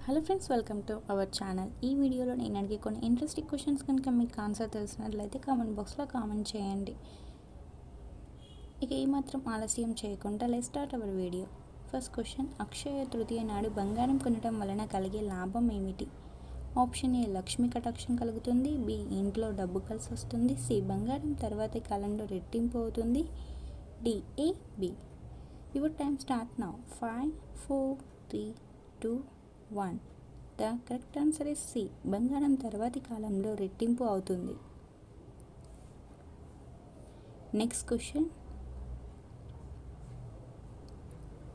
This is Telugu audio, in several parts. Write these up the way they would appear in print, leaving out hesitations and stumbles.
Hello friends, welcome to our channel. ఈ వీడియోలో నేను అడిగే కొన్ని ఇంట్రెస్టింగ్ క్వశ్చన్స్ కనుక మీకు ఆన్సర్ తెలిసినట్లయితే కామెంట్ బాక్స్లో కామెంట్ చేయండి. ఇక ఏమాత్రం ఆలస్యం చేయకుండా let's start our video. First question, Akshaya Tritiya నాడు బంగారం కొనడం వలన కలిగే లాభం ఏమిటి? ఆప్షన్ ఏ, లక్ష్మీ కటాక్షం కలుగుతుంది. బి, ఇంట్లో డబ్బు కలిసి వస్తుంది. సి, బంగారం తర్వాతి కాలంలో రెట్టింపు అవుతుంది. D, A, B. Your time start now. 5, 4, 3, 2, 1. The correct answer is C, బంగారం తర్వాతి కాలంలో రెట్టింపు అవుతుంది. నెక్స్ట్ క్వశ్చన్,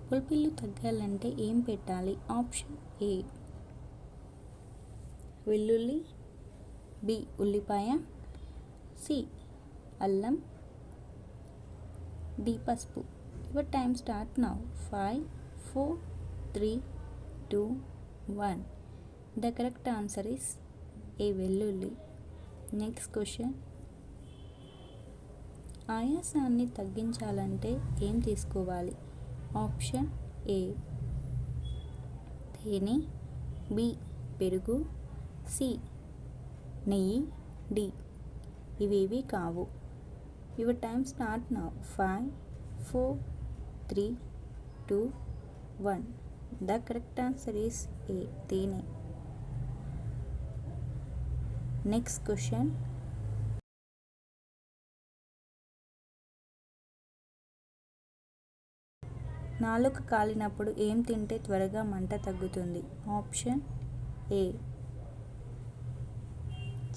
పులిపిల్లు తగ్గాలంటే ఏం పెట్టాలి? ఆప్షన్ ఏ, వెల్లుల్లి. బి, ఉల్లిపాయ. సి, అల్లం. డి, పసుపు. Your time start now. 5, 4, 3, 2, 1. The correct answer is A, వెల్లుల్లి. నెక్స్ట్ క్వశ్చన్, ఆయాసాన్ని తగ్గించాలంటే ఏం తీసుకోవాలి? ఆప్షన్ ఏ, తేనె. బి, పెరుగు. సి, నెయ్యి. డి, ఇవేవి కావు. Your time start now. 5, 4, 3, 2, 1. The correct answer is A, తేనె. నెక్స్ట్ క్వశ్చన్, నాలుక కాలినప్పుడు ఏం తింటే త్వరగా మంట తగ్గుతుంది? ఆప్షన్ ఏ,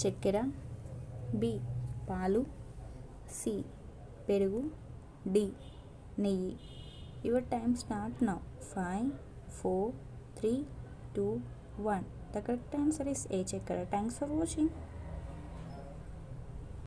చక్కెర. బి, పాలు. సి, పెరుగు. డి, నెయ్యి. Your time start now. 5, 4, 3, 2, 1. The correct answer is A, చక్కెర. Thanks for watching.